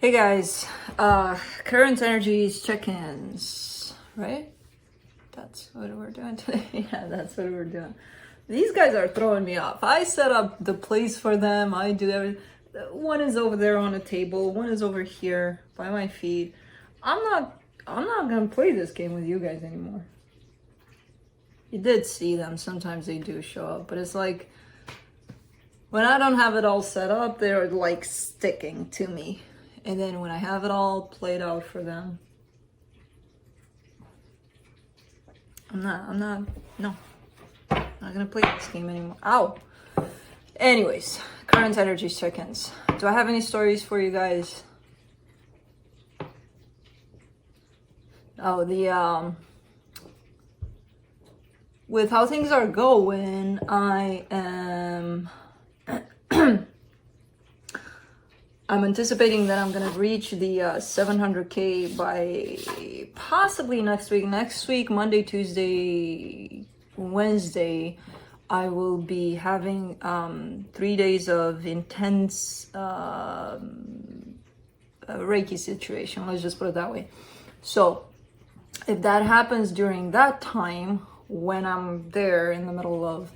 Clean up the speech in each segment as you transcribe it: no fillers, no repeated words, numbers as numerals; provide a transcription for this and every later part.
Hey guys, current energies check-ins, right? That's what we're doing today. Yeah, that's what we're doing. These guys are throwing me off. I set up the place for them. I do everything. One is over there on a table. One is over here by my feet. I'm not gonna play this game with you guys anymore. You did see them. Sometimes they do show up, but it's like when I don't have it all set up, they're like sticking to me. And then when I have it all played out for them, I'm not gonna play this game anymore. Ow! Anyways, current energies check-ins. Do I have any stories for you guys? Oh, with how things are going, I am I'm anticipating that I'm gonna reach the 700K by possibly next week. Next week, Monday, Tuesday, Wednesday, I will be having 3 days of intense Reiki situation. Let's just put it that way. So if that happens during that time, when I'm there in the middle of,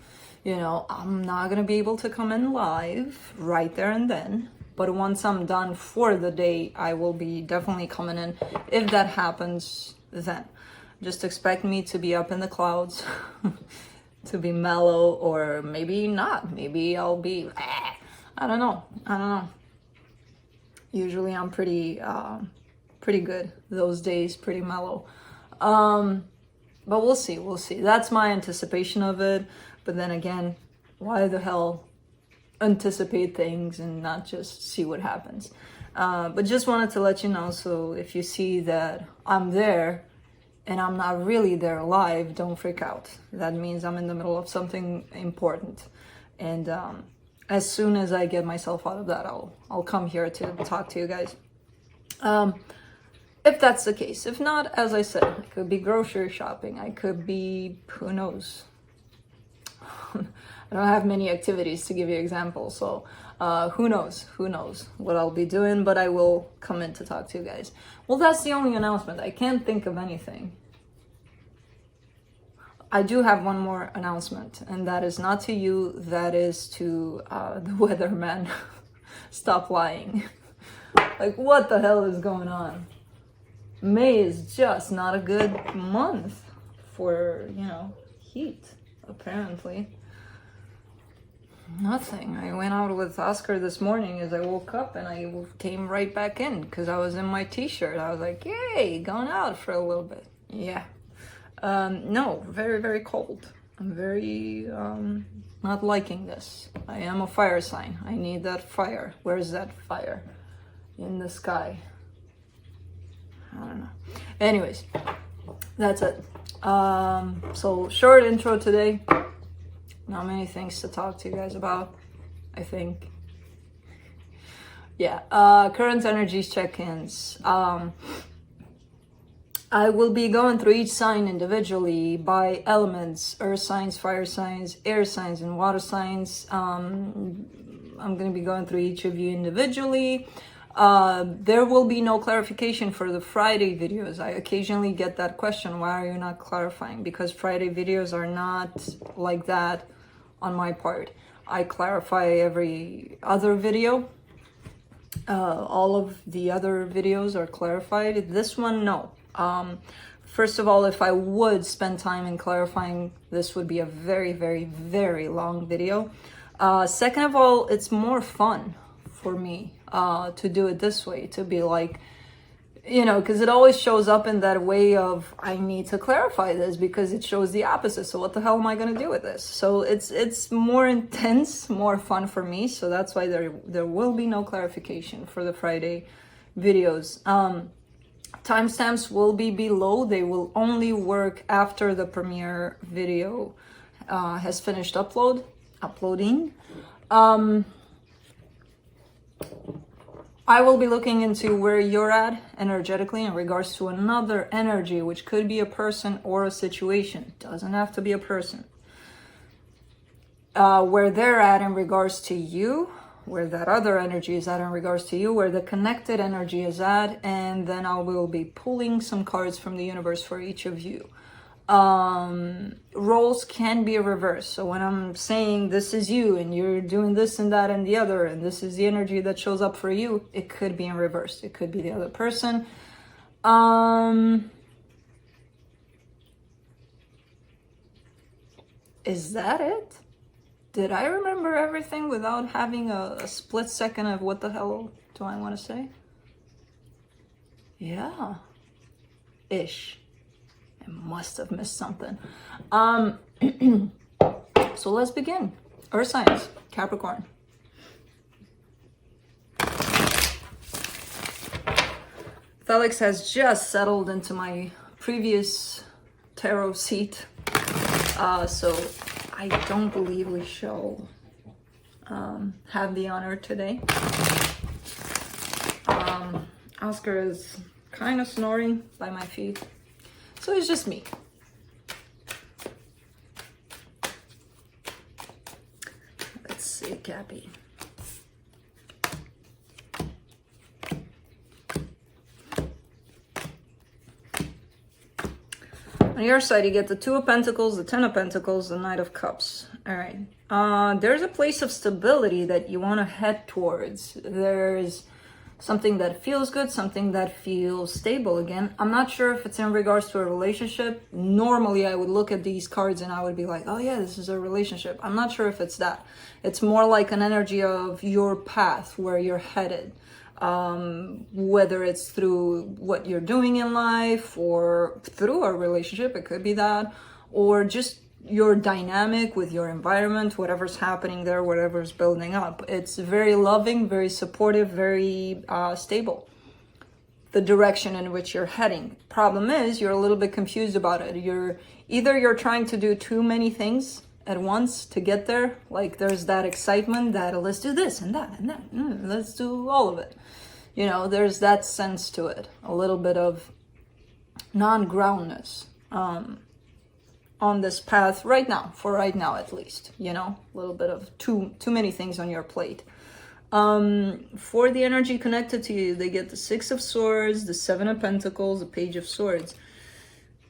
I'm not gonna be able to come in live right there and then. But once I'm done for the day, I will be definitely coming in. If that happens, then just expect me to be up in the clouds, to be mellow, or maybe not. Maybe I'll be, I don't know. Usually I'm pretty good those days, pretty mellow. But we'll see. That's my anticipation of it. But then again, why the hell anticipate things and not just see what happens? But just wanted to let you know, so if you see that I'm there and I'm not really there live, don't freak out. That means I'm in the middle of something important, and as soon as I get myself out of that, I'll come here to talk to you guys, if that's the case. If not, as I said, I could be grocery shopping, I could be, who knows. I don't have many activities to give you examples, so who knows what I'll be doing, but I will come in to talk to you guys. Well, that's the only announcement. I can't think of anything. I do have one more announcement, and that is not to you, that is to the weatherman. Stop lying. Like, what the hell is going on? May is just not a good month for, heat, apparently. Nothing. I went out with Oscar this morning as I woke up, and I came right back in because I was in my t-shirt. I was like, yay, going out for a little bit. Yeah. No, very, very cold. I'm very not liking this. I am a fire sign. I need that fire. Where's that fire? In the sky. I don't know. Anyways, that's it. So short intro today. Not many things to talk to you guys about, I think. Yeah, current energies check-ins. I will be going through each sign individually by elements: earth signs, fire signs, air signs, and water signs. I'm going to be going through each of you individually. There will be no clarification for the Friday videos. I occasionally get that question, why are you not clarifying? Because Friday videos are not like that on my part. I clarify every other video. All of the other videos are clarified. This one, no. First of all, if I would spend time in clarifying, this would be a very, very, very long video. Second of all, it's more fun for me to do it this way, to be like, because it always shows up in that way of, I need to clarify this because it shows the opposite. So what the hell am I going to do with this? So it's more intense, more fun for me. So that's why there will be no clarification for the Friday videos. Timestamps will be below. They will only work after the premiere video has finished uploading. I will be looking into where you're at energetically in regards to another energy, which could be a person or a situation. Doesn't have to be a person. Where they're at in regards to you, where that other energy is at in regards to you, where the connected energy is at, and then I will be pulling some cards from the universe for each of you. Roles can be reversed. So when I'm saying this is you and you're doing this and that and the other, and this is the energy that shows up for you, it could be in reverse. It could be the other person. Is that it? Did I remember everything without having a split second of what the hell do I want to say? Yeah. Ish. I must have missed something. So let's begin. Earth signs, Capricorn. Felix has just settled into my previous tarot seat. So I don't believe we shall have the honor today. Oscar is kind of snoring by my feet. So it's just me. Let's see, Cappy. On your side, you get the Two of Pentacles, the Ten of Pentacles, the Knight of Cups. All right. There's a place of stability that you want to head towards. There's something that feels good, something that feels stable again. I'm not sure if it's in regards to a relationship. Normally, I would look at these cards and I would be like, oh yeah, this is a relationship. I'm not sure if it's that. It's more like an energy of your path, where you're headed. Whether it's through what you're doing in life or through a relationship, it could be that, or just your dynamic with your environment, whatever's happening there, whatever's building up. It's very loving, very supportive, very stable, the direction in which you're heading. Problem is, you're a little bit confused about it. You're trying to do too many things at once to get there. Like there's that excitement that let's do this and that and that, let's do all of it. You know, there's that sense to it, a little bit of non-groundness on this path right now, for right now at least. You know, a little bit of too many things on your plate. For the energy connected to you, they get the Six of Swords, the Seven of Pentacles, the Page of Swords.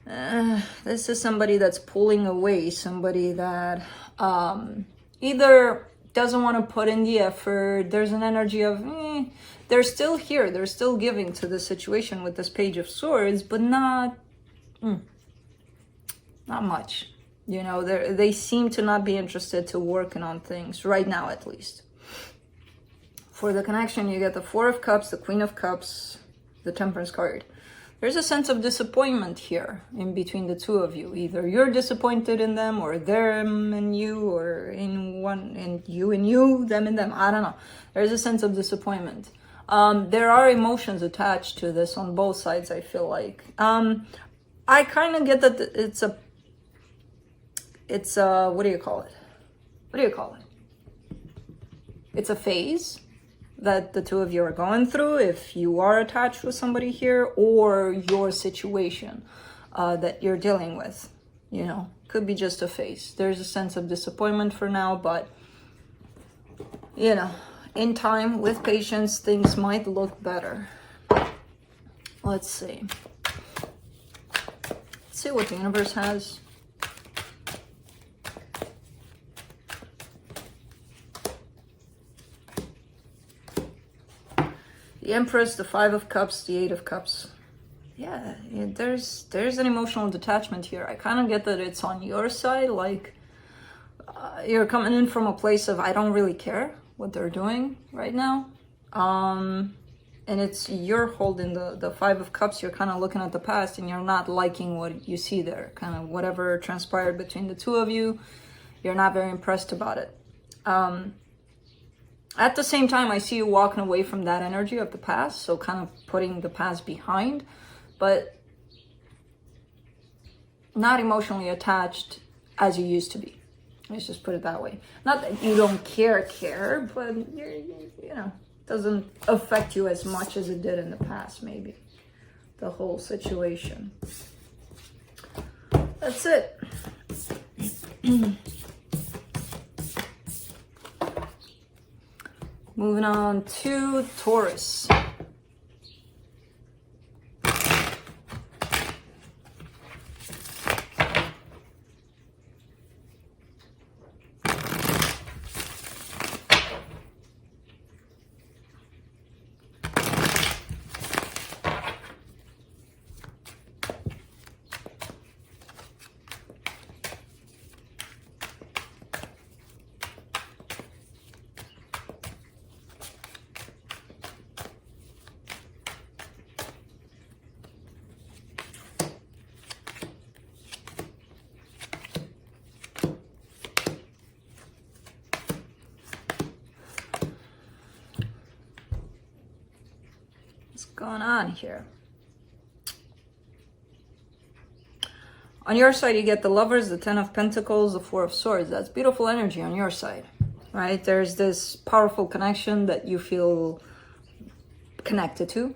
This is somebody that's pulling away, somebody that either doesn't want to put in the effort. There's an energy of they're still here, they're still giving to the situation with this Page of Swords, but not much. You know, they seem to not be interested to working on things right now, at least. For the connection, you get the Four of Cups, the Queen of Cups, the Temperance card. There's a sense of disappointment here in between the two of you. Either you're disappointed in them, or them and you, or in you, them and them. I don't know. There's a sense of disappointment. There are emotions attached to this on both sides, I feel like. I kind of get that it's a, what do you call it? It's a phase that the two of you are going through, if you are attached with somebody here, or your situation that you're dealing with. You know, could be just a phase. There's a sense of disappointment for now, but you know, in time, with patience, things might look better. Let's see. Let's see what the universe has. The Empress, the Five of Cups, the Eight of Cups. Yeah, there's an emotional detachment here. I kind of get that it's on your side, like you're coming in from a place of I don't really care what they're doing right now. And it's you're holding the Five of Cups, you're kind of looking at the past and you're not liking what you see there. Kind of whatever transpired between the two of you, you're not very impressed about it. At the same time, I see you walking away from that energy of the past, so kind of putting the past behind, but not emotionally attached as you used to be. Let's just put it that way. Not that you don't care, but you know, doesn't affect you as much as it did in the past, maybe. The whole situation. That's it. Moving on to Taurus. What's going on here? On your side, you get the Lovers, the Ten of Pentacles, the Four of Swords. That's beautiful energy on your side, right? There's this powerful connection that you feel connected to.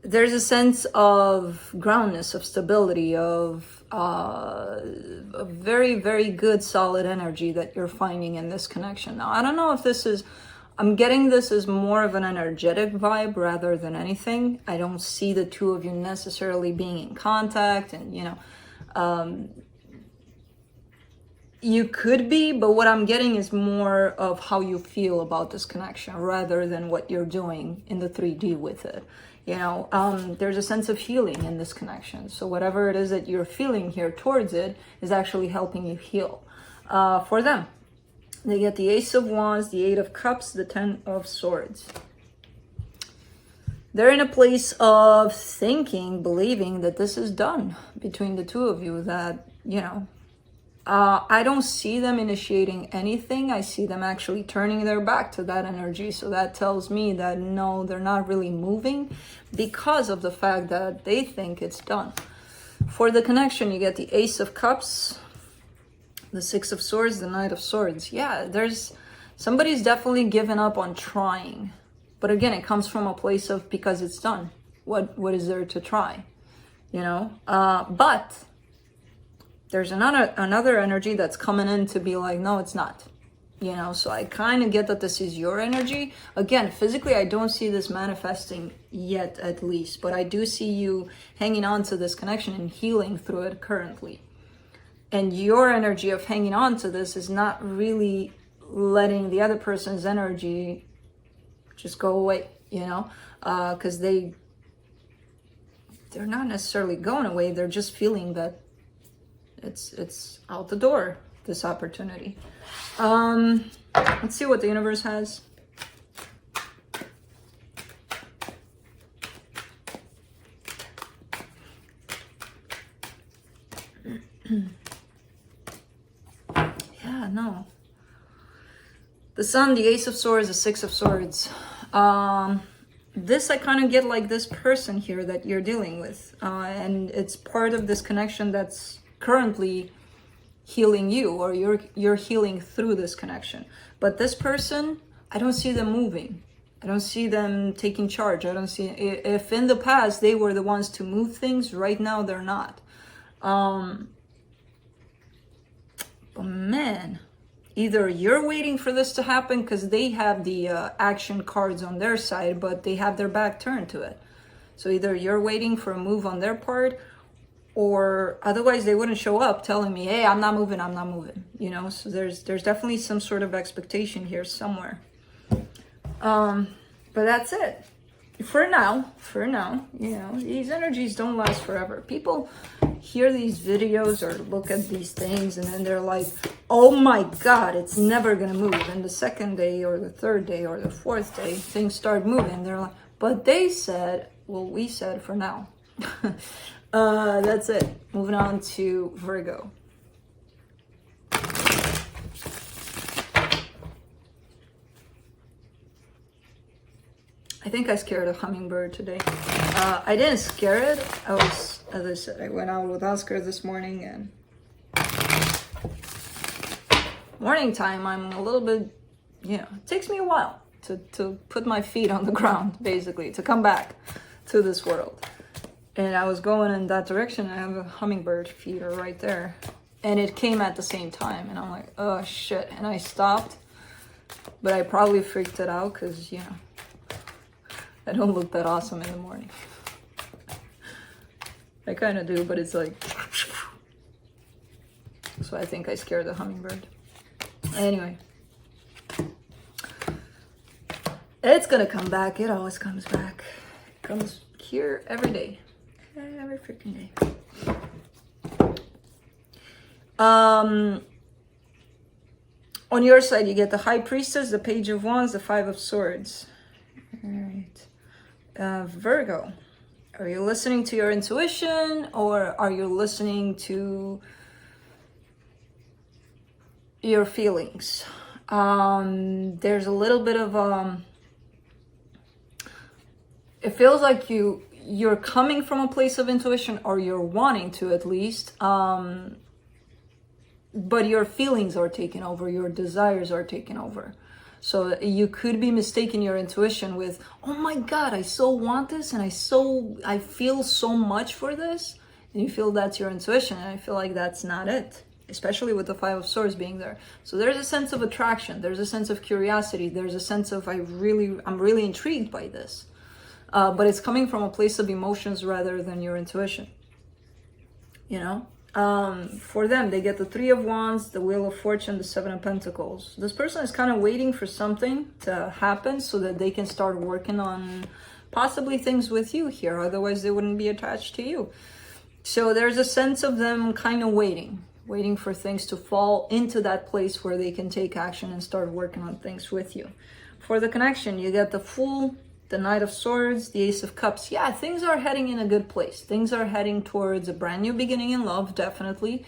There's a sense of groundness, of stability, of a very, very good, solid energy that you're finding in this connection. Now, I don't know if this is... I'm getting this as more of an energetic vibe rather than anything. I don't see the two of you necessarily being in contact, and you could be, but what I'm getting is more of how you feel about this connection rather than what you're doing in the 3D with it. There's a sense of healing in this connection. So whatever it is that you're feeling here towards it is actually helping you heal for them. They get the Ace of Wands, the Eight of Cups, the Ten of Swords. They're in a place of thinking, believing that this is done between the two of you, that, I don't see them initiating anything. I see them actually turning their back to that energy. So that tells me that no, they're not really moving because of the fact that they think it's done. For the connection, you get the Ace of Cups, the Six of Swords, the Knight of Swords. Yeah, somebody's definitely given up on trying. But again, it comes from a place of because it's done. What is there to try? But there's another energy that's coming in to be like, no, it's not. So I kind of get that this is your energy. Again, physically, I don't see this manifesting yet, at least. But I do see you hanging on to this connection and healing through it currently. And your energy of hanging on to this is not really letting the other person's energy just go away, because they're not necessarily going away. They're just feeling that it's out the door, this opportunity. Let's see what the universe has. No. The Sun, the Ace of Swords, the Six of Swords. This I kind of get like this person here that you're dealing with. And it's part of this connection that's currently healing you, or you're healing through this connection. But this person, I don't see them moving. I don't see them taking charge. I don't see... If in the past they were the ones to move things, right now they're not. But man, either you're waiting for this to happen because they have the action cards on their side, but they have their back turned to it. So either you're waiting for a move on their part, or otherwise they wouldn't show up telling me, hey, I'm not moving. So there's definitely some sort of expectation here somewhere. But that's it. For now, these energies don't last forever. People hear these videos or look at these things and then they're like, oh my God, it's never gonna move. And the second day or the third day or the fourth day, things start moving. They're like, but they said, well, we said for now. That's it. Moving on to Virgo. I think I scared a hummingbird today. I didn't scare it. As I said, I went out with Oscar this morning, and morning time, I'm a little bit, it takes me a while to put my feet on the ground, basically, to come back to this world. And I was going in that direction. I have a hummingbird feeder right there. And it came at the same time. And I'm like, oh shit. And I stopped. But I probably freaked it out because, you know, I don't look that awesome in the morning. I kind of do, but it's like... So I think I scared the hummingbird. Anyway. It's gonna come back. It always comes back. It comes here every day. Every freaking day. On your side, you get the High Priestess, the Page of Wands, the Five of Swords. All right. Virgo. Are you listening to your intuition, or are you listening to your feelings? There's a little bit of it feels like you're coming from a place of intuition, or you're wanting to at least, but your feelings are taking over, your desires are taking over. So you could be mistaking your intuition with, oh my God, I so want this, and I feel so much for this, and you feel that's your intuition, and I feel like that's not it, especially with the Five of Swords being there. So there's a sense of attraction, there's a sense of curiosity, there's a sense of I'm really intrigued by this, but it's coming from a place of emotions rather than your intuition, you know. For them, they get the Three of Wands, the Wheel of Fortune, the Seven of Pentacles. This person is kind of waiting for something to happen so that they can start working on possibly things with you here. Otherwise, they wouldn't be attached to you. So there's a sense of them kind of waiting for things to fall into that place where they can take action and start working on things with you. For the connection, you get the Fool, the Knight of Swords, the Ace of Cups. Yeah, things are heading in a good place. Things are heading towards a brand new beginning in love, definitely.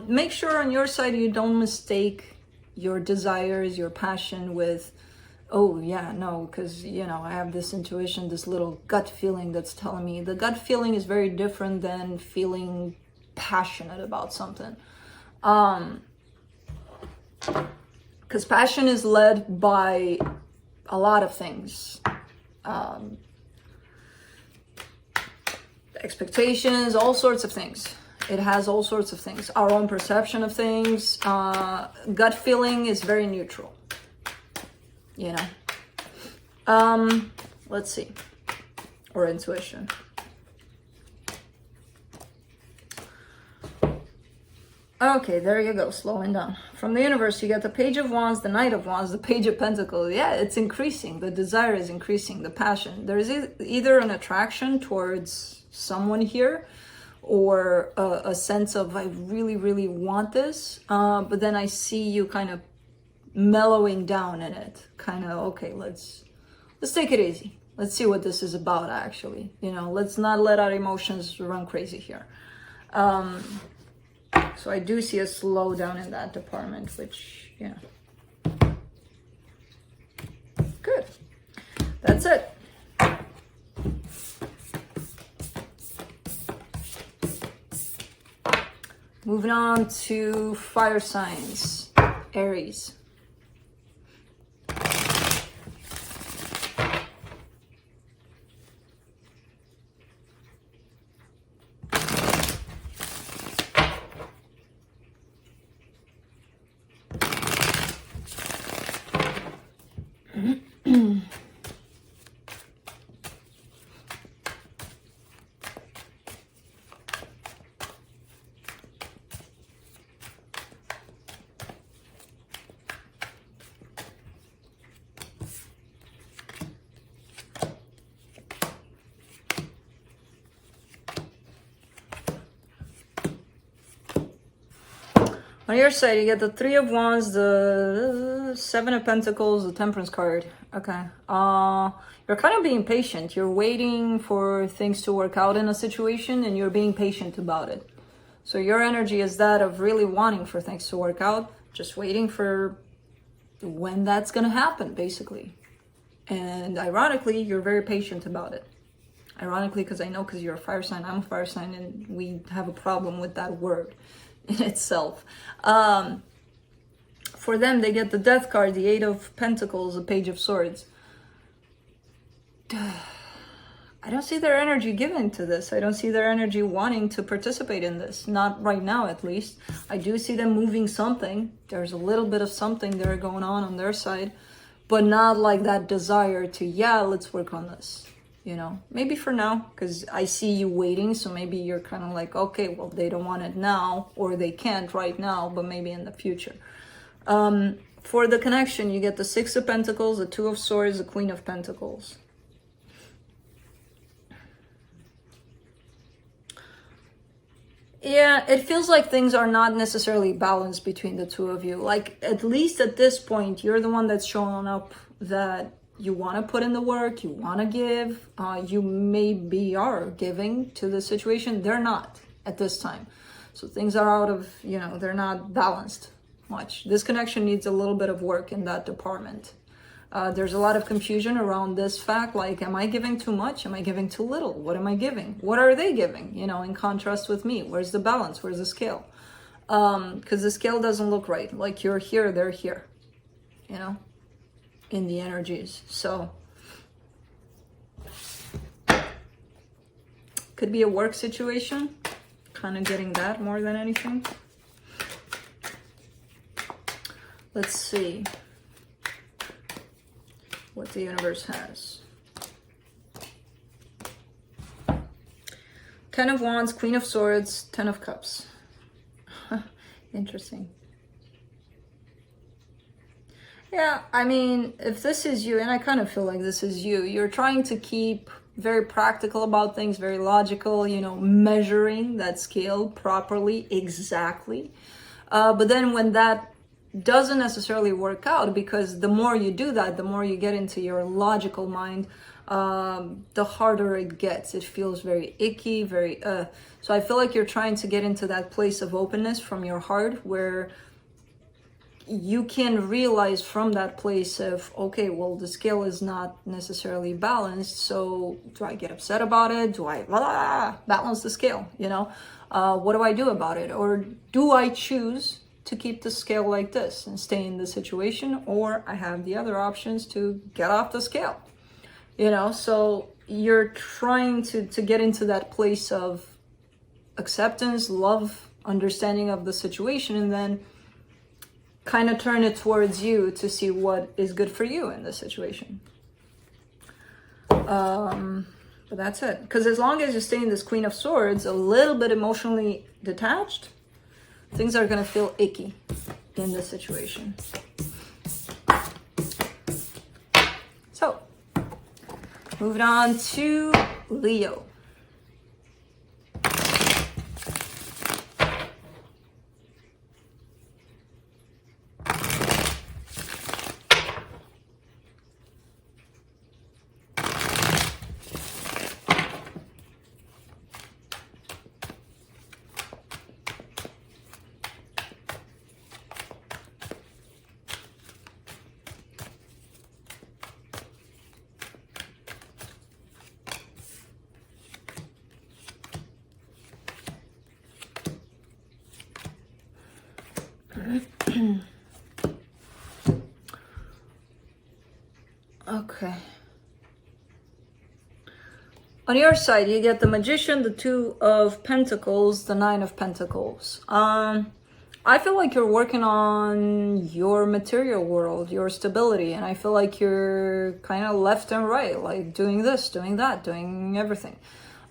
Make sure on your side you don't mistake your desires, your passion with, oh yeah, no, because, you know, I have this intuition, this little gut feeling that's telling me. The gut feeling is very different than feeling passionate about something. Because passion is led by a lot of things. Expectations, all sorts of things. It has all sorts of things. Our own perception of things. Gut feeling is very neutral, you know. Let's see. Or intuition. Okay, there you go, slowing down. From the universe, you get the Page of Wands, the Knight of Wands, the Page of Pentacles. Yeah, it's increasing. The desire is increasing, the passion. There is either an attraction towards someone here, or a sense of, I really, really want this. But then I see you kind of mellowing down in it. Kind of, okay, let's take it easy. Let's see what this is about, actually. You know, let's not let our emotions run crazy here. So I do see a slowdown in that department, which, yeah. Good. That's it. Moving on to fire signs. Aries. On your side, you get the Three of Wands, the Seven of Pentacles, the Temperance card. Okay. You're kind of being patient. You're waiting for things to work out in a situation, and you're being patient about it. So your energy is that of really wanting for things to work out, just waiting for when that's going to happen, basically. And ironically, you're very patient about it. Ironically, because I know, because you're a fire sign, I'm a fire sign, and we have a problem with that word in itself. For them, they get the Death card, the Eight of Pentacles, the Page of Swords. I don't see their energy giving to this. I don't see their energy wanting to participate in this. Not right now, at least. I do see them moving something. There's a little bit of something there going on their side, but not like that desire to, yeah, let's work on this. You know, maybe for now, because I see you waiting. So maybe you're kind of like, okay, well, they don't want it now, or they can't right now, but maybe in the future. For the connection, you get the Six of Pentacles, the Two of Swords, the Queen of Pentacles. Yeah, it feels like things are not necessarily balanced between the two of you. Like, at least at this point, you're the one that's showing up that you want to put in the work, you want to give, you maybe are giving to the situation. They're not at this time. So things are out of, you know, they're not balanced much. This connection needs a little bit of work in that department. There's a lot of confusion around this fact, like, am I giving too much? Am I giving too little? What am I giving? What are they giving? You know, in contrast with me, where's the balance? Where's the scale? Because the scale doesn't look right. Like, you're here, they're here, you know, in the energies. So could be a work situation, kind of getting that more than anything. Let's see what the universe has. Ten of Wands, Queen of Swords, Ten of Cups. Interesting. Yeah, I mean, if this is you, and I kind of feel like this is you, you're trying to keep very practical about things, very logical, you know, measuring that scale properly, exactly. But then when that doesn't necessarily work out, because the more you do that, the more you get into your logical mind, the harder it gets. It feels very icky, very so I feel like you're trying to get into that place of openness from your heart, where you can realize from that place of, okay, well, the scale is not necessarily balanced, so do I get upset about it? Do I balance the scale? You know, what do I do about it? Or do I choose to keep the scale like this and stay in the situation, or I have the other options to get off the scale, you know? So you're trying to get into that place of acceptance, love, understanding of the situation, and then kind of turn it towards you to see what is good for you in this situation. But that's it. Because as long as you stay in this Queen of Swords, a little bit emotionally detached, things are going to feel icky in this situation. So, moving on to Leo. Okay. On your side, you get the Magician, the Two of Pentacles, the Nine of Pentacles. I feel like you're working on your material world, your stability, and I feel like you're kind of left and right, like doing this, doing that, doing everything.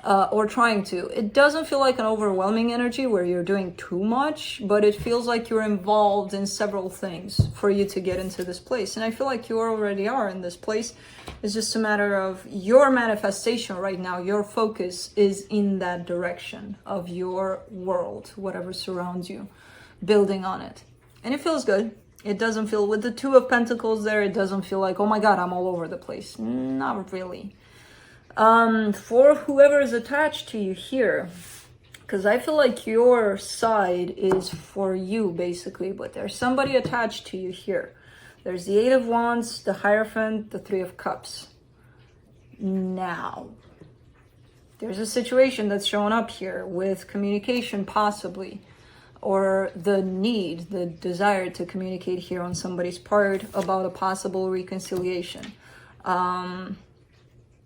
Or trying to. It doesn't feel like an overwhelming energy where you're doing too much, but it feels like you're involved in several things for you to get into this place. And I feel like you already are in this place. It's just a matter of your manifestation right now. Your focus is in that direction of your world, whatever surrounds you, building on it. And it feels good. It doesn't feel, with the Two of Pentacles there, it doesn't feel like, oh my God, I'm all over the place. Not really. For whoever is attached to you here, because I feel like your side is for you basically, but there's somebody attached to you here. There's the Eight of Wands, the Hierophant, the Three of Cups. Now, there's a situation that's showing up here with communication possibly, or the need, the desire to communicate here on somebody's part about a possible reconciliation.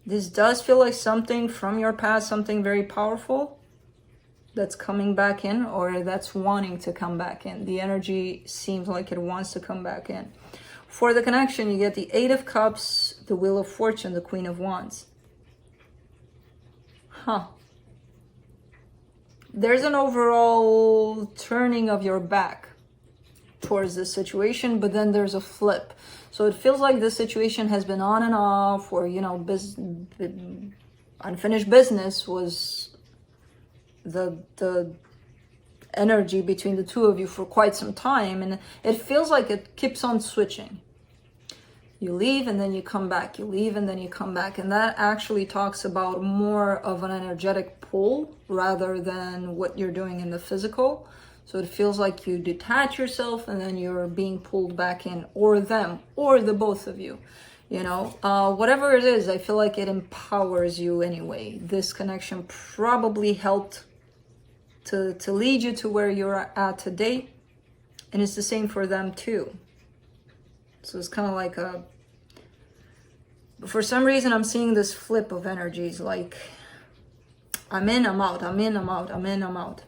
This does feel like something from your past, something very powerful that's coming back in, or that's wanting to come back in. The energy seems like it wants to come back in. For the connection, you get the Eight of Cups, the Wheel of Fortune, the Queen of Wands. Huh. There's an overall turning of your back towards this situation, but then there's a flip. So it feels like this situation has been on and off, or, you know, unfinished business was the energy between the two of you for quite some time, and it feels like it keeps on switching. You leave and then you come back, you leave and then you come back, and that actually talks about more of an energetic pull rather than what you're doing in the physical. So it feels like you detach yourself and then you're being pulled back in, or them, or the both of you. You know, whatever it is, I feel like it empowers you anyway. This connection probably helped to lead you to where you're at today. And it's the same for them too. So it's kind of like for some reason I'm seeing this flip of energies, like I'm in, I'm out, I'm in, I'm out, I'm in, I'm out,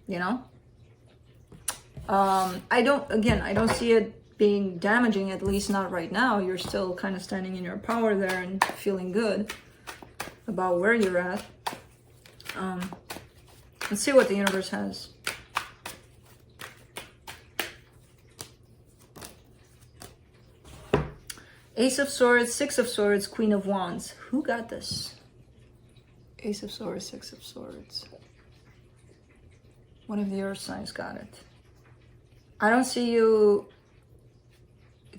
you know? I don't see it being damaging, at least not right now. You're still kind of standing in your power there and feeling good about where you're at. Let's see what the universe has. Ace of Swords, Six of Swords, Queen of Wands. Who got this? Ace of Swords, Six of Swords. One of the earth signs got it. I don't see you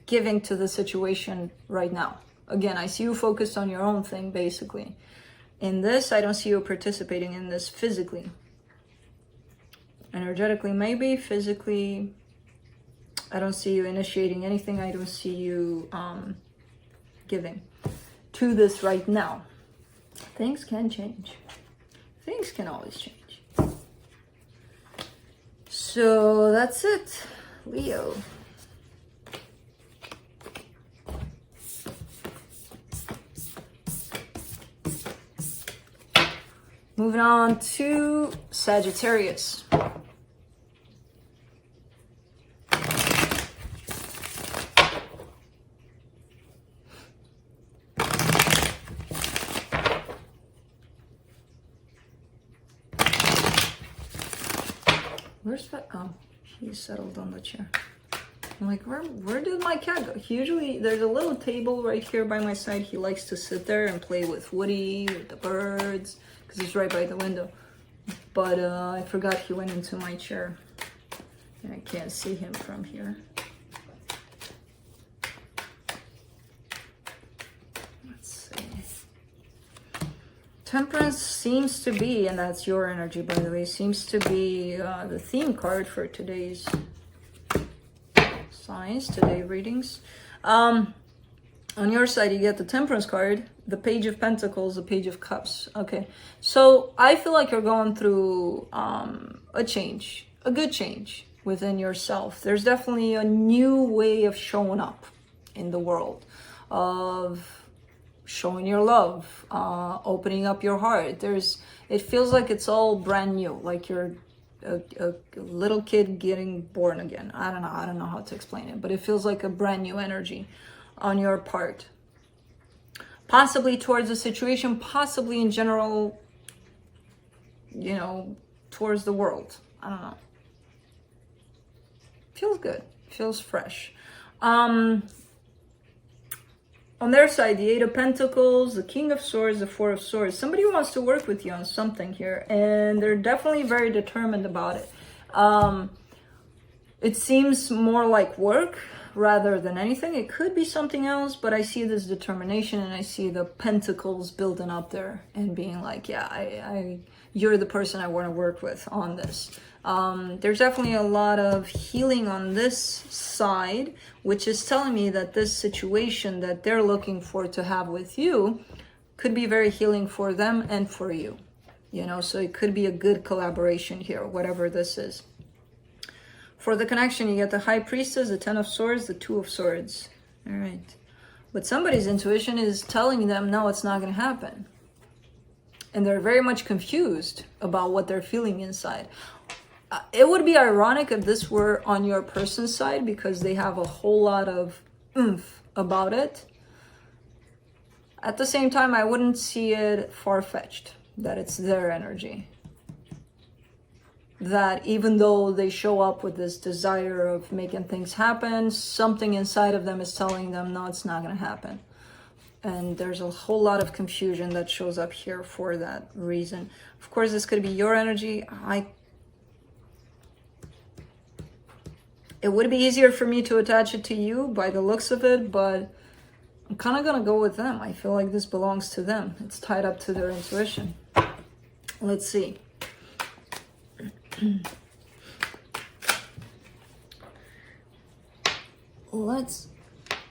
giving to the situation right now. Again, I see you focused on your own thing, basically. In this, I don't see you participating in this physically. Energetically, maybe. Physically, I don't see you initiating anything. I don't see you giving to this right now. Things can change. Things can always change. So that's it, Leo. Moving on to Sagittarius. Where's that? Oh, he's settled on the chair. I'm like, where did my cat go? Usually there's a little table right here by my side. He likes to sit there and play with Woody, with the birds, because it's right by the window. But I forgot he went into my chair. And I can't see him from here. Let's see. Temperance seems to be, and that's your energy, by the way, seems to be the theme card for today's signs, today readings. On your side, you get the Temperance card, the Page of Pentacles, the Page of Cups. Okay, so I feel like you're going through a change, a good change within yourself. There's definitely a new way of showing up in the world, of showing your love, opening up your heart. It feels like it's all brand new, like you're a little kid getting born again. I don't know how to explain it, but it feels like a brand new energy on your part. Possibly towards the situation, possibly in general, you know, towards the world. I don't know. Feels good. Feels fresh. On their side, the Eight of Pentacles, the King of Swords, the Four of Swords. Somebody wants to work with you on something here, and they're definitely very determined about it. It seems more like work rather than anything. It could be something else, but I see this determination, and I see the pentacles building up there and being like, yeah, you're the person I want to work with on this. There's definitely a lot of healing on this side, which is telling me that this situation that they're looking for to have with you could be very healing for them and for you, you know, so it could be a good collaboration here, whatever this is. For the connection, you get the High Priestess, the Ten of Swords, the Two of Swords. All right. But somebody's intuition is telling them, no, it's not going to happen. And they're very much confused about what they're feeling inside. It would be ironic if this were on your person's side, because they have a whole lot of oomph about it. At the same time, I wouldn't see it far-fetched that it's their energy. That even though they show up with this desire of making things happen, something inside of them is telling them, no, it's not going to happen. And there's a whole lot of confusion that shows up here for that reason. Of course, this could be your energy. It would be easier for me to attach it to you by the looks of it, but I'm kind of going to go with them. I feel like this belongs to them. It's tied up to their intuition. Let's see. Let's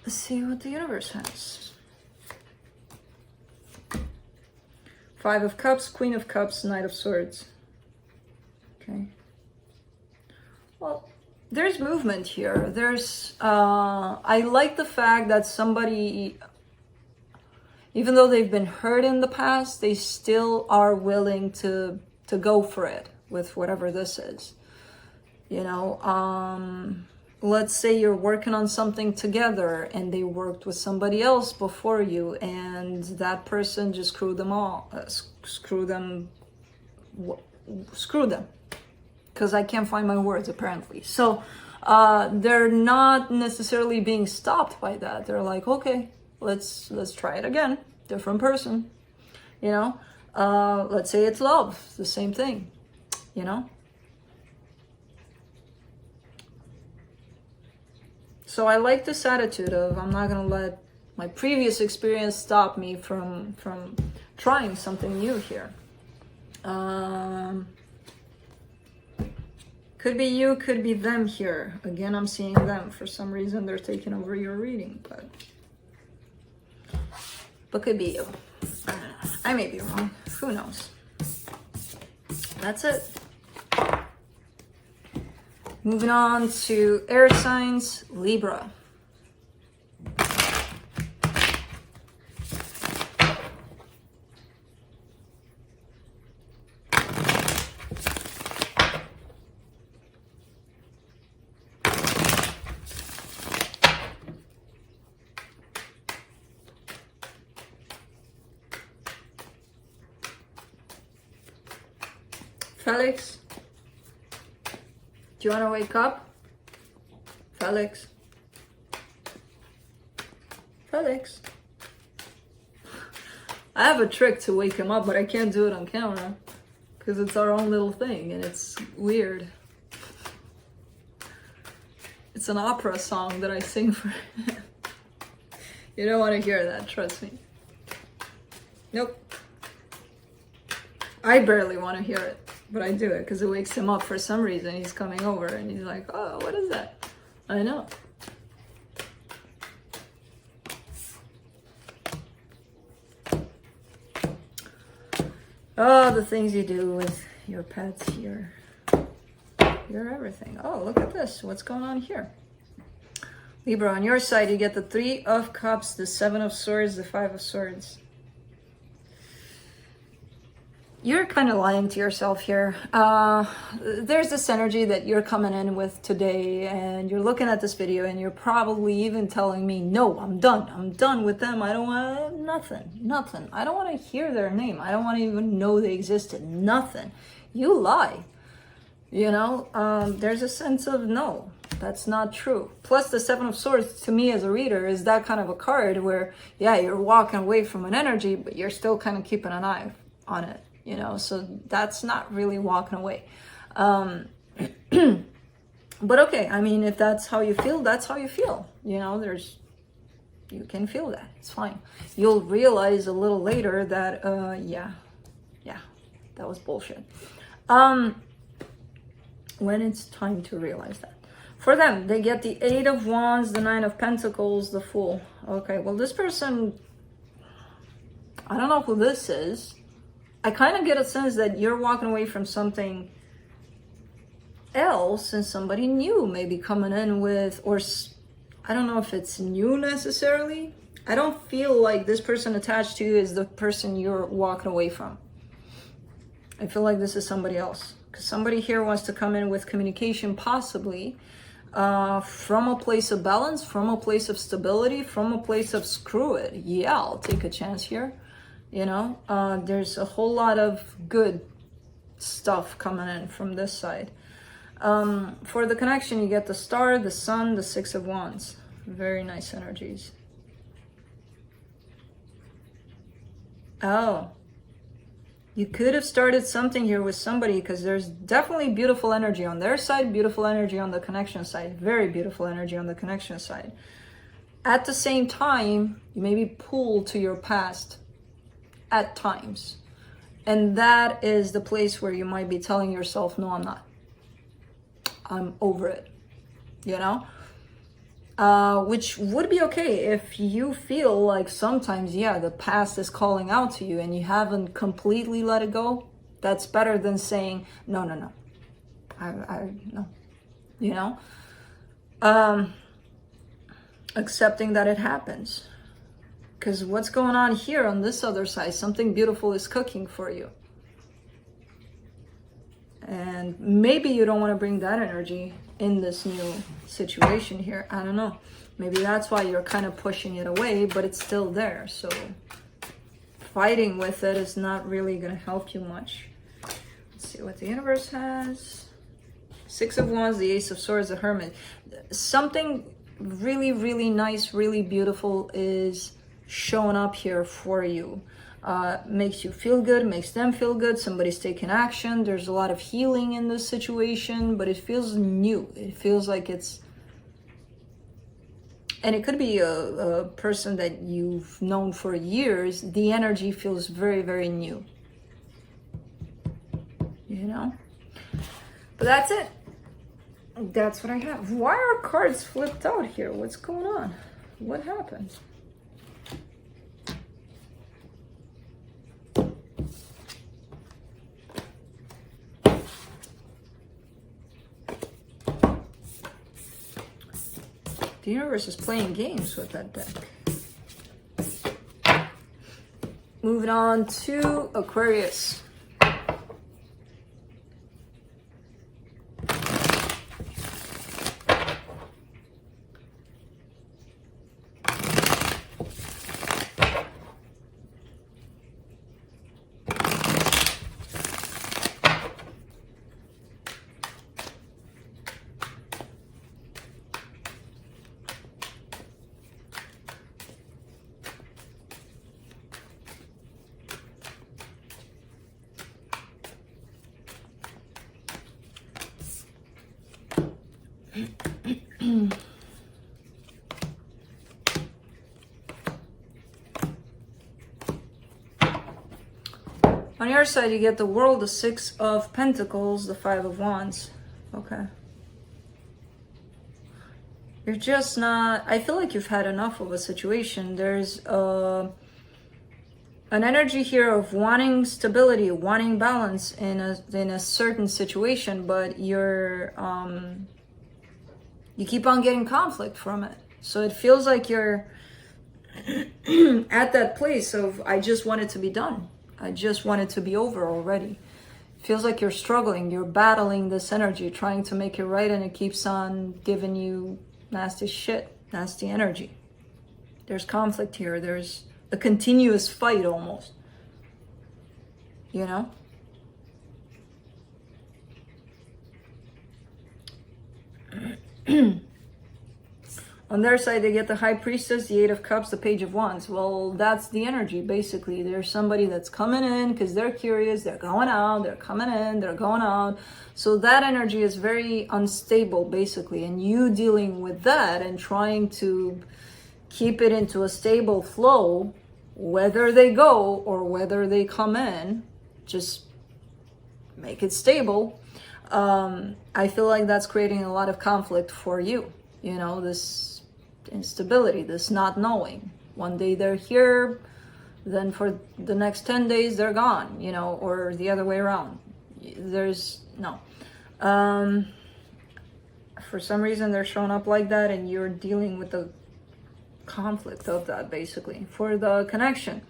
see what the universe has. Five of Cups, Queen of Cups, Knight of Swords. Okay. Well, there's movement here. There's, I like the fact that somebody, even though they've been hurt in the past, they still are willing to go for it with whatever this is. You know, let's say you're working on something together and they worked with somebody else before you, and that person just screwed them because I can't find my words apparently. So they're not necessarily being stopped by that. They're like, okay, let's try it again, different person, you know. Let's say it's love, the same thing, you know. So I like this attitude of, I'm not going to let my previous experience stop me from trying something new here. Could be you, could be them here. Again, I'm seeing them. For some reason, they're taking over your reading, but could be you. I don't know. I may be wrong. Who knows? That's it. Moving on to air signs, Libra. Felix, do you want to wake up? Felix? Felix? I have a trick to wake him up, but I can't do it on camera because it's our own little thing and it's weird. It's an opera song that I sing for him. You don't want to hear that, trust me. Nope. I barely want to hear it. But I do it because it wakes him up for some reason. He's coming over and he's like, oh, what is that? I know. Oh, the things you do with your pets here. You're everything. Oh, look at this. What's going on here? Libra, on your side, you get the Three of Cups, the Seven of Swords, the Five of Swords. You're kind of lying to yourself here. There's this energy that you're coming in with today, and you're looking at this video and you're probably even telling me, no, I'm done with them. I don't want nothing. I don't want to hear their name. I don't want to even know they existed. Nothing. You lie. You know, there's a sense of, no, that's not true. Plus the Seven of Swords to me as a reader is that kind of a card where, yeah, you're walking away from an energy, but you're still kind of keeping an eye on it. You know, so that's not really walking away. But okay, I mean, if that's how you feel, that's how you feel. You know, you can feel that. It's fine. You'll realize a little later that, yeah, that was bullshit. When it's time to realize that. For them, they get the Eight of Wands, the Nine of Pentacles, the Fool. Okay, well, this person, I don't know who this is. I kind of get a sense that you're walking away from something else and somebody new maybe coming in with, or I don't know if it's new necessarily. I don't feel like this person attached to you is the person you're walking away from. I feel like this is somebody else. Because somebody here wants to come in with communication, possibly from a place of balance, from a place of stability, from a place of screw it. Yeah, I'll take a chance here. You know, there's a whole lot of good stuff coming in from this side. For the connection, you get the Star, the Sun, the Six of Wands. Very nice energies. Oh, you could have started something here with somebody, because there's definitely beautiful energy on their side, beautiful energy on the connection side, very beautiful energy on the connection side. At the same time, you may be pulled to your past at times. And that is the place where you might be telling yourself, no, I'm not. I'm over it, you know? Which would be okay if you feel like sometimes, yeah, the past is calling out to you and you haven't completely let it go. That's better than saying, no, no, you know? Accepting that it happens. Because what's going on here on this other side, something beautiful is cooking for you. And maybe you don't want to bring that energy in this new situation here. I don't know. Maybe that's why you're kind of pushing it away, but it's still there. So fighting with it is not really going to help you much. Let's see what the universe has. Six of Wands, the Ace of Swords, the Hermit. Something really, really nice, really beautiful is showing up here for you. Makes you feel good, makes them feel good. Somebody's taking action. There's a lot of healing in this situation, but it feels new. It feels like it's, and it could be a person that you've known for years. The energy feels very, very new, you know? But that's it. That's what I have. Why are cards flipped out here? What's going on? What happened? The universe is playing games with that deck. Moving on to Aquarius. On your side, you get the World, the Six of Pentacles, the Five of Wands. Okay. You're just not, I feel like you've had enough of a situation. There's an energy here of wanting stability, wanting balance in a certain situation, but you keep on getting conflict from it. So it feels like you're at that place of, I just want it to be done. I just want it to be over already. It feels like you're struggling. You're battling this energy, trying to make it right, and it keeps on giving you nasty shit, nasty energy. There's conflict here. There's a continuous fight almost. You know? On their side, they get the High Priestess, the Eight of Cups, the Page of Wands. Well, that's the energy, basically. There's somebody that's coming in because they're curious. They're going out. They're coming in. They're going out. So that energy is very unstable, basically. And you dealing with that and trying to keep it into a stable flow, whether they go or whether they come in, just make it stable. I feel like that's creating a lot of conflict for you. You know, this instability, this not knowing. One day they're here, then for the next 10 days they're gone, you know, or the other way around. There's no. For some reason they're showing up like that, and you're dealing with the conflict of that, basically. For the connection,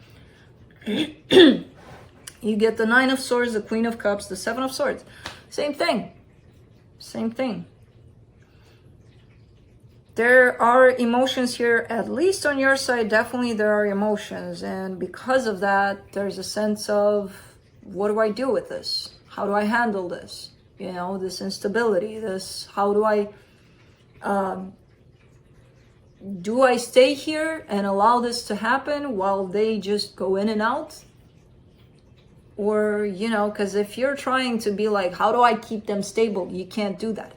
you get the Nine of Swords, the Queen of Cups, the Seven of Swords. Same thing. Same thing. There are emotions here, at least on your side. Definitely there are emotions. And because of that, there's a sense of, what do I do with this? How do I handle this? You know, this instability, this, how do I stay here and allow this to happen while they just go in and out? Or, you know, because if you're trying to be like, how do I keep them stable? You can't do that.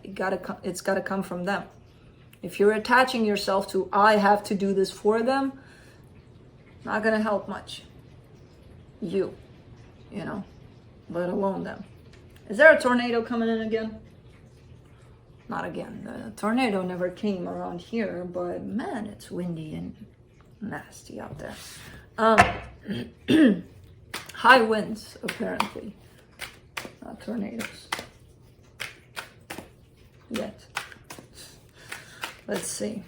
It's gotta come from them. If you're attaching yourself to, I have to do this for them, not gonna help much. You know, let alone them. Is there a tornado coming in again? Not again. The tornado never came around here, but man, it's windy and nasty out there. High winds, apparently. Not tornadoes. Yet. Let's see.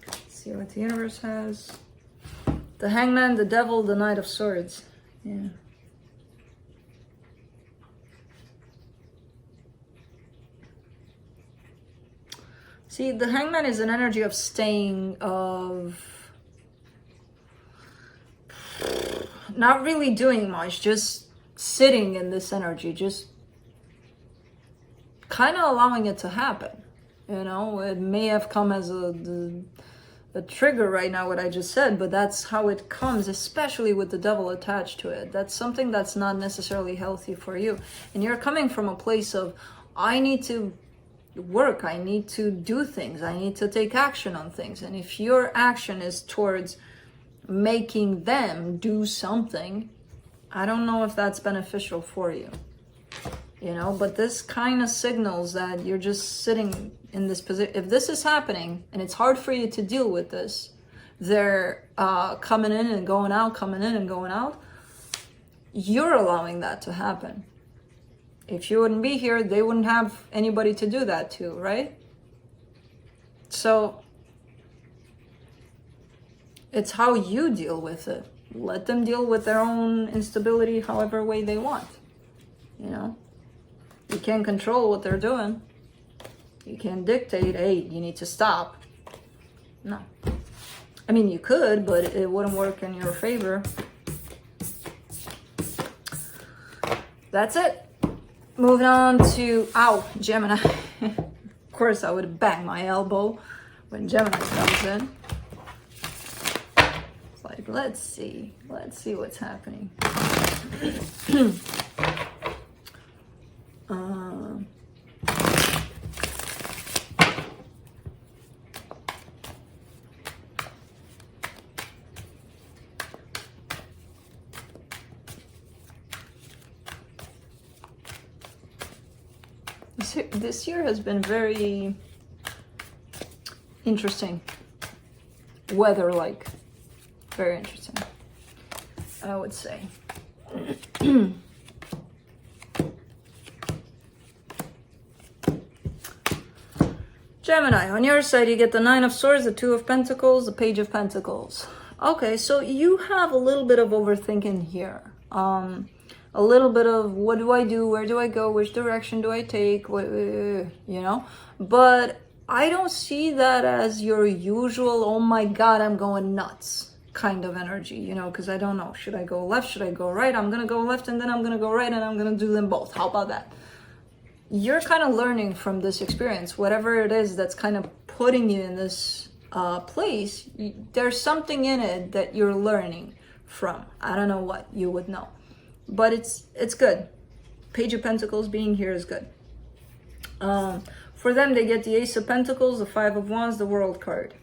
Let's see what the universe has. The Hangman, the Devil, the Knight of Swords. Yeah. See, the Hangman is an energy of staying, of not really doing much, just sitting in this energy, just kind of allowing it to happen. You know, it may have come as a trigger right now, what I just said, but that's how it comes, especially with the Devil attached to it. That's something that's not necessarily healthy for you. And you're coming from a place of, I need to work, I need to do things, I need to take action on things. And if your action is towards making them do something, I don't know if that's beneficial for you. You know, but this kind of signals that you're just sitting in this position. If this is happening and it's hard for you to deal with this, they're coming in and going out, coming in and going out, you're allowing that to happen. If you wouldn't be here, they wouldn't have anybody to do that to, right? So it's how you deal with it. Let them deal with their own instability however way they want. You know, you can't control what they're doing. You can't dictate, hey, you need to stop. No. I mean, you could, but it wouldn't work in your favor. That's it. Moving on to, Gemini. Of course, I would bang my elbow when Gemini comes in. It's like, let's see what's happening. This year has been very interesting. Weather-like. Very interesting, I would say. Gemini, on your side, you get the Nine of Swords, the Two of Pentacles, the Page of Pentacles. Okay, so you have a little bit of overthinking here. A little bit of, what do I do? Where do I go? Which direction do I take? What, you know? But I don't see that as your usual, oh my God, I'm going nuts kind of energy, you know? Because I don't know. Should I go left? Should I go right? I'm going to go left and then I'm going to go right and I'm going to do them both. How about that? You're kind of learning from this experience. Whatever it is that's kind of putting you in this place, there's something in it that you're learning from. I don't know what, you would know. But it's good. Page of Pentacles being here is good. For them, they get the Ace of Pentacles, the Five of Wands, the World card.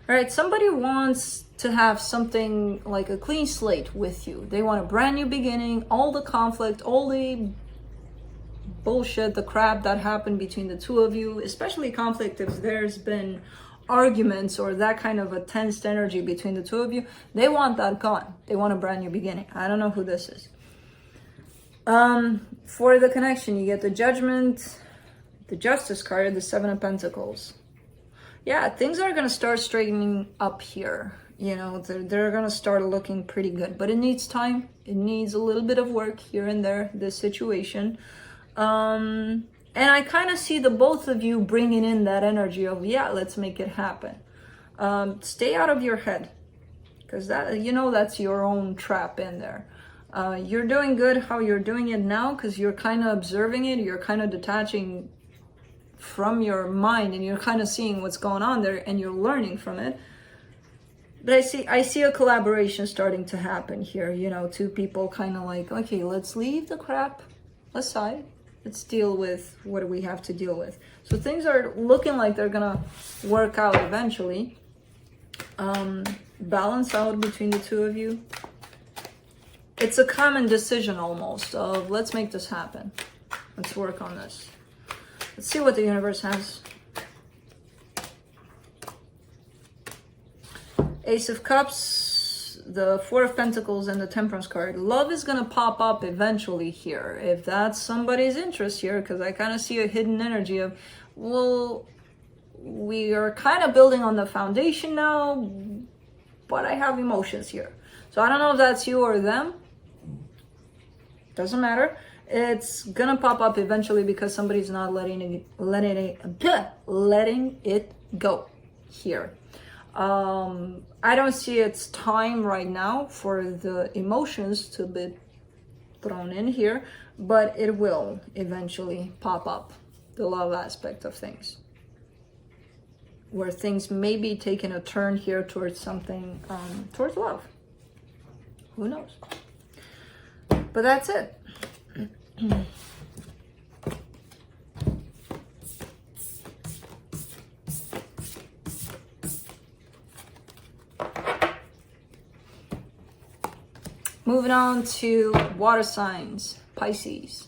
All right, somebody wants to have something like a clean slate with you. They want a brand new beginning, all the conflict, all the bullshit, the crap that happened between the two of you, especially conflict if there's been arguments or that kind of a tensed energy between the two of you. They want that gone. They want a brand new beginning. I don't know who this is. For the connection, you get the Judgment, the Justice card, the Seven of Pentacles. Yeah, things are going to start straightening up here. You know, they're going to start looking pretty good, but it needs time. It needs a little bit of work here and there, this situation. And I kind of see the both of you bringing in that energy of, yeah, let's make it happen. Stay out of your head, because that, you know, that's your own trap in there. You're doing good how you're doing it now, because you're kind of observing it. You're kind of detaching from your mind, and you're kind of seeing what's going on there, and you're learning from it. But I see a collaboration starting to happen here. You know, two people kind of like, okay, let's leave the crap aside. Let's deal with what we have to deal with. So things are looking like they're gonna work out eventually. Balance out between the two of you. It's a common decision almost of, let's make this happen. Let's work on this. Let's see what the universe has. Ace of Cups, the Four of Pentacles, and the Temperance card. Love is going to pop up eventually here, if that's somebody's interest here, because I kind of see a hidden energy of, well, we are kind of building on the foundation now, but I have emotions here. So I don't know if that's you or them. Doesn't matter. It's going to pop up eventually because somebody's not letting it go here. I don't see it's time right now for the emotions to be thrown in here, but it will eventually pop up, the love aspect of things, where things may be taking a turn here towards something, towards love. Who knows? But that's it. Moving on to water signs, Pisces.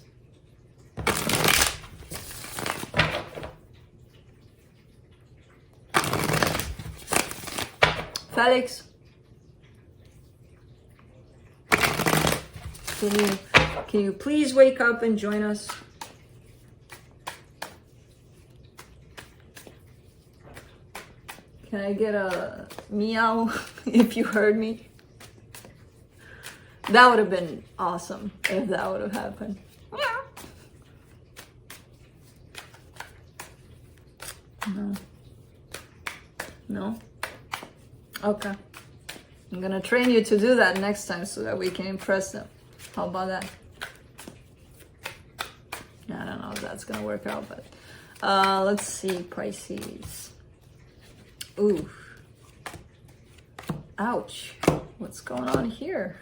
Felix, can you please wake up and join us? Can I get a meow if you heard me? That would have been awesome if that would have happened. No. No? Okay. I'm gonna train you to do that next time so that we can impress them. How about that? I don't know if that's gonna work out, but let's see, Pisces. Ooh. Ouch. What's going on here?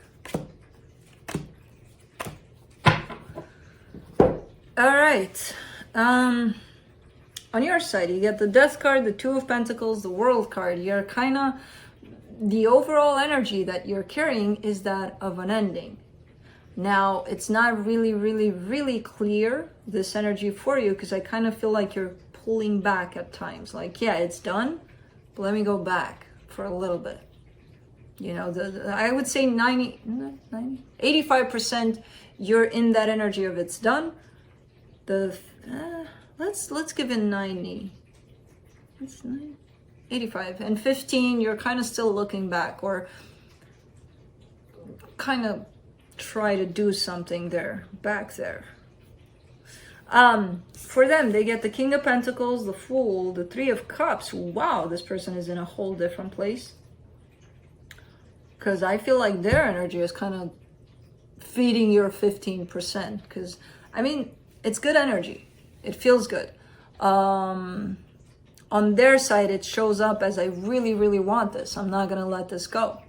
All right. On your side, you get the Death card, the Two of Pentacles, the World card. You're kind of, the overall energy that you're carrying is that of an ending. Now, it's not really clear, this energy for you, because I kind of feel like you're pulling back at times. Like, yeah, it's done, but let me go back for a little bit. You know, I would say 85% you're in that energy of it's done. Let's give it 90. That's 85. And 15, you're kind of still looking back, or kind of try to do something there, back there. For them, they get the King of Pentacles, the Fool, the Three of Cups. Wow, this person is in a whole different place. Because I feel like their energy is kind of feeding your 15%. Because, I mean, it's good energy. It feels good. On their side, it shows up as I really want this. I'm not going to let this go.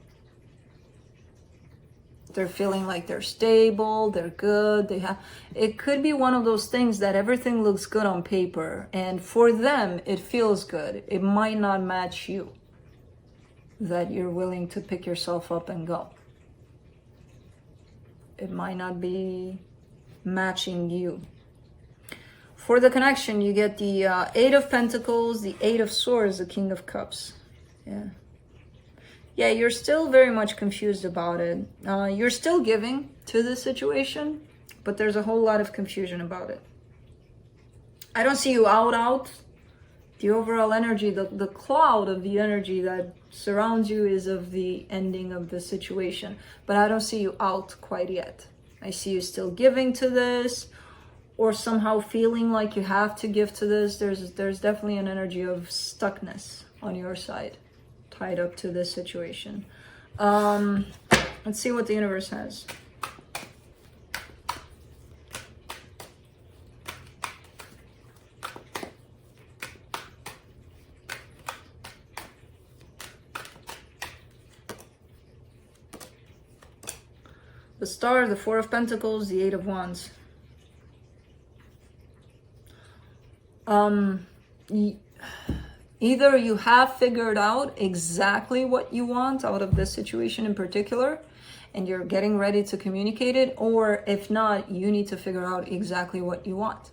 They're feeling like they're stable, they're good. It could be one of those things that everything looks good on paper, and for them, it feels good. It might not match you, that you're willing to pick yourself up and go. It might not be matching you. For the connection, you get the Eight of Pentacles, the Eight of Swords, the King of Cups. Yeah, you're still very much confused about it. You're still giving to the situation, but there's a whole lot of confusion about it. I don't see you out The overall energy, the cloud of the energy that surrounds you is of the ending of the situation. But I don't see you out quite yet. I see you still giving to this, or somehow feeling like you have to give to this. There's definitely an energy of stuckness on your side, tied up to this situation. Let's see what the universe has. The Star, the Four of Pentacles, the Eight of Wands. Either you have figured out exactly what you want out of this situation in particular, and you're getting ready to communicate it, or if not, you need to figure out exactly what you want.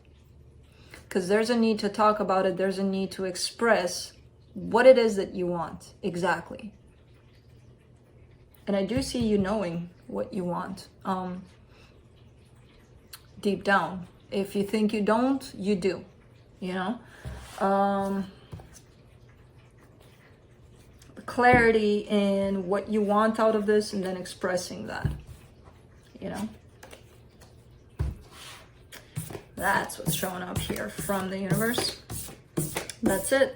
Because there's a need to talk about it, there's a need to express what it is that you want exactly. And I do see you knowing what you want deep down. If you think you don't, you do, you know. Clarity in what you want out of this, and then expressing that, you know. That's what's showing up here from the universe. That's it.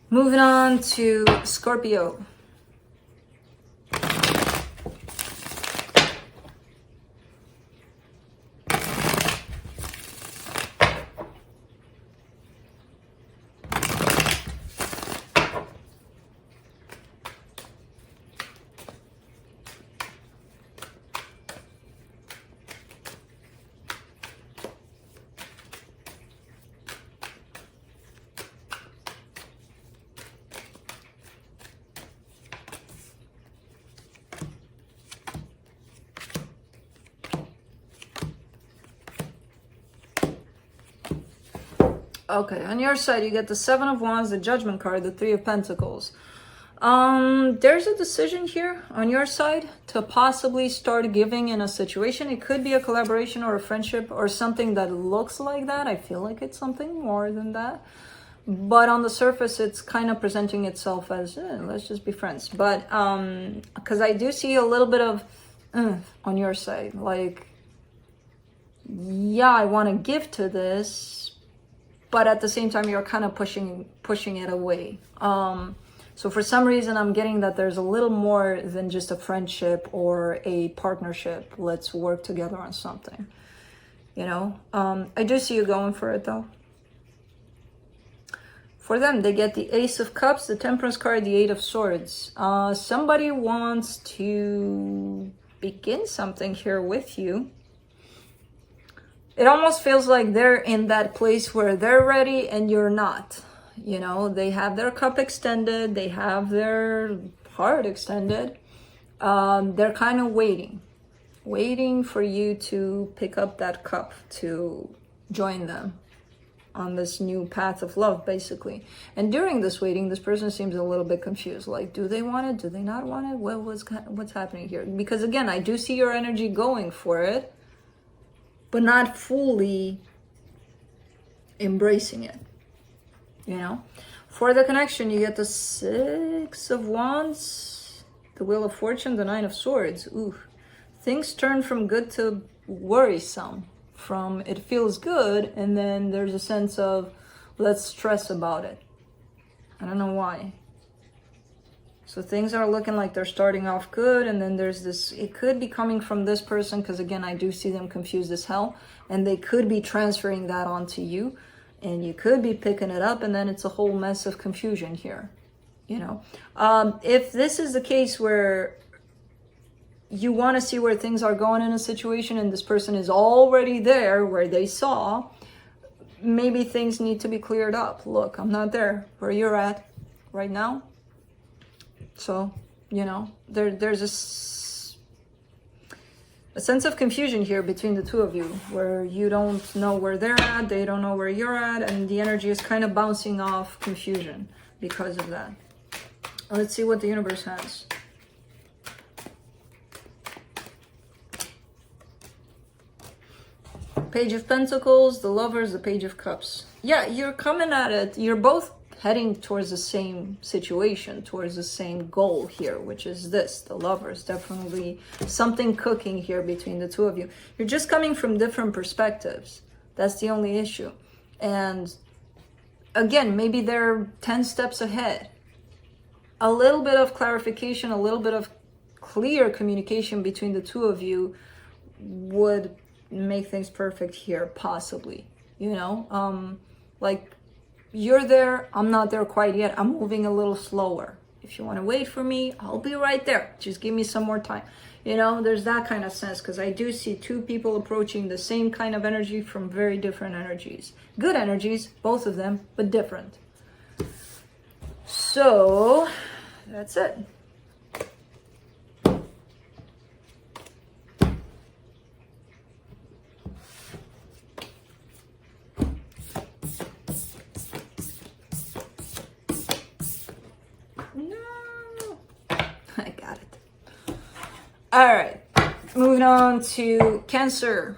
Moving on to Scorpio. Okay, on your side, you get the Seven of Wands, the Judgment card, the Three of Pentacles. There's a decision here on your side to possibly start giving in a situation. It could be a collaboration or a friendship or something that looks like that. I feel like it's something more than that. But on the surface, it's kind of presenting itself as, let's just be friends. But, because I do see a little bit of on your side. Like, yeah, I want to give to this, but at the same time, you're kind of pushing it away. So for some reason, I'm getting that there's a little more than just a friendship or a partnership. Let's work together on something, you know? I do see you going for it, though. For them, they get the Ace of Cups, the Temperance card, the Eight of Swords. Somebody wants to begin something here with you. It almost feels like they're in that place where they're ready and you're not. You know, they have their cup extended, they have their heart extended. They're kind of waiting for you to pick up that cup to join them on this new path of love, basically. And during this waiting, this person seems a little bit confused. Like, do they want it? Do they not want it? What's happening here? Because again, I do see your energy going for it, but not fully embracing it, you know? For the connection, you get the Six of Wands, the Wheel of Fortune, the Nine of Swords. Ooh, things turn from good to worrisome. From it feels good, and then there's a sense of let's stress about it. I don't know why. So things are looking like they're starting off good, and then there's this, it could be coming from this person, because again, I do see them confused as hell, and they could be transferring that onto you, and you could be picking it up, and then it's a whole mess of confusion here, you know. If this is the case where you want to see where things are going in a situation, and this person is already there where they saw, maybe things need to be cleared up. Look, I'm not there where you're at right now. So, you know, there's a sense of confusion here between the two of you, where you don't know where they're at, they don't know where you're at, and the energy is kind of bouncing off confusion because of that. Let's see what the universe has. Page of Pentacles, the Lovers, the Page of Cups. yeah, you're coming at it, you're both heading towards the same situation, towards the same goal here, which is this, the Lovers. Definitely something cooking here between the two of you. You're just coming from different perspectives. That's the only issue. And again, maybe they're 10 steps ahead. A little bit of clarification, a little bit of clear communication between the two of you would make things perfect here, possibly. You know, like, you're there, I'm not there quite yet, I'm moving a little slower. If you want to wait for me, I'll be right there. Just give me some more time. You know, there's that kind of sense, because I do see two people approaching the same kind of energy from very different energies. Good energies, both of them, but different. So, that's it. I got it. All right, moving on to Cancer.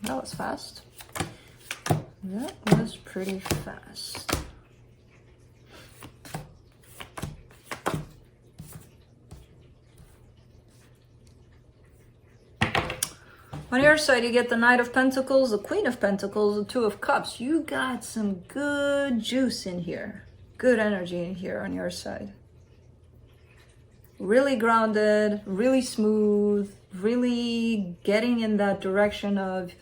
That was fast. That was pretty fast. On your side, you get the Knight of Pentacles, the Queen of Pentacles, the Two of Cups. You got some good juice in here. Good energy in here on your side. Really grounded, really smooth, really getting in that direction of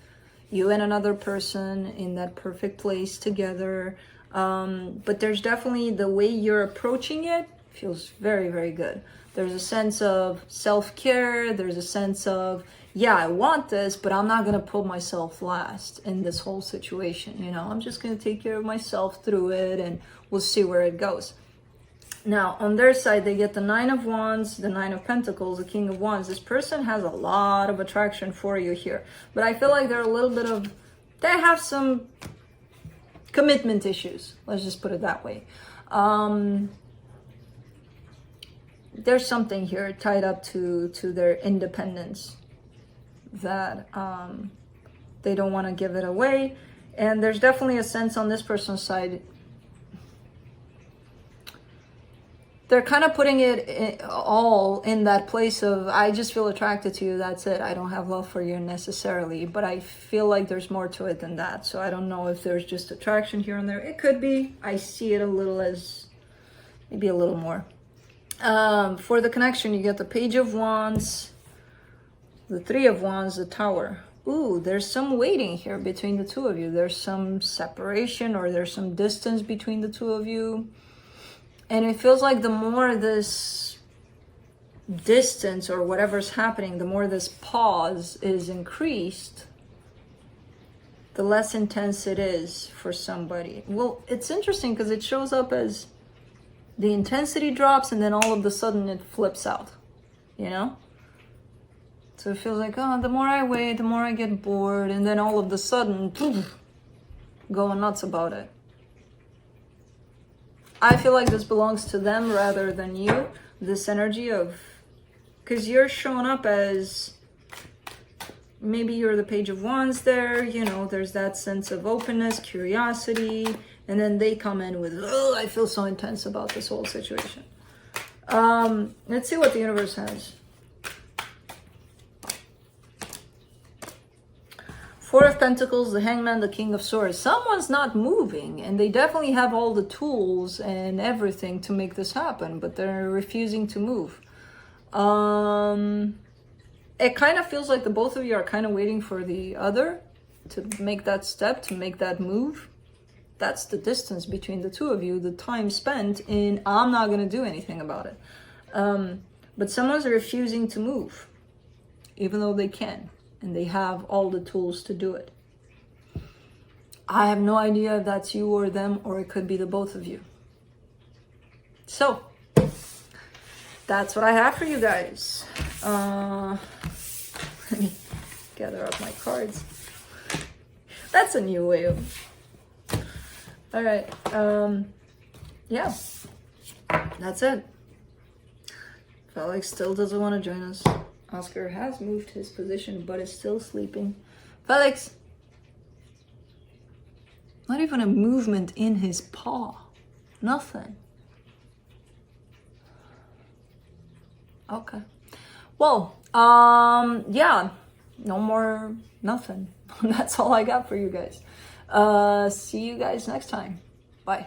you and another person in that perfect place together. But there's definitely, the way you're approaching it feels very, very good. There's a sense of self-care. There's a sense of, yeah, I want this, but I'm not going to put myself last in this whole situation. You know, I'm just going to take care of myself through it, and we'll see where it goes. Now, on their side, they get the Nine of Wands, the Nine of Pentacles, the King of Wands. This person has a lot of attraction for you here. But I feel like they're a little bit of, they have some commitment issues. Let's just put it that way. There's something here tied up to their independence that they don't want to give it away. And there's definitely a sense on this person's side, they're kind of putting it all in that place of, I just feel attracted to you, that's it. I don't have love for you necessarily, but I feel like there's more to it than that. So I don't know if there's just attraction here and there. It could be. I see it a little as, maybe a little more. For the connection, you get the Page of Wands, the Three of Wands, the Tower. Ooh, there's some waiting here between the two of you. There's some separation, or there's some distance between the two of you. And it feels like the more this distance or whatever's happening, the more this pause is increased, the less intense it is for somebody. Well, it's interesting because it shows up as the intensity drops and then all of a sudden it flips out, you know? So it feels like, oh, the more I wait, the more I get bored, and then all of a sudden, poof, going nuts about it. I feel like this belongs to them rather than you. This energy of, because you're showing up as, maybe you're the Page of Wands there, you know, there's that sense of openness, curiosity, and then they come in with, oh, I feel so intense about this whole situation. Let's see what the universe has. Four of Pentacles, the Hangman, the King of Swords. Someone's not moving, and they definitely have all the tools and everything to make this happen, but they're refusing to move. It kind of feels like the both of you are kind of waiting for the other to make that step, to make that move. That's the distance between the two of you, the time spent in, I'm not going to do anything about it. But someone's refusing to move, even though they can. And they have all the tools to do it. I have no idea if that's you or them, or it could be the both of you. So, that's what I have for you guys. Let me gather up my cards. That's a new way of... All right. Yeah. That's it. Felix still doesn't want to join us. Oscar has moved his position, but is still sleeping. Felix! Not even a movement in his paw. Nothing. Okay. Well, yeah. No more nothing. That's all I got for you guys. See you guys next time. Bye.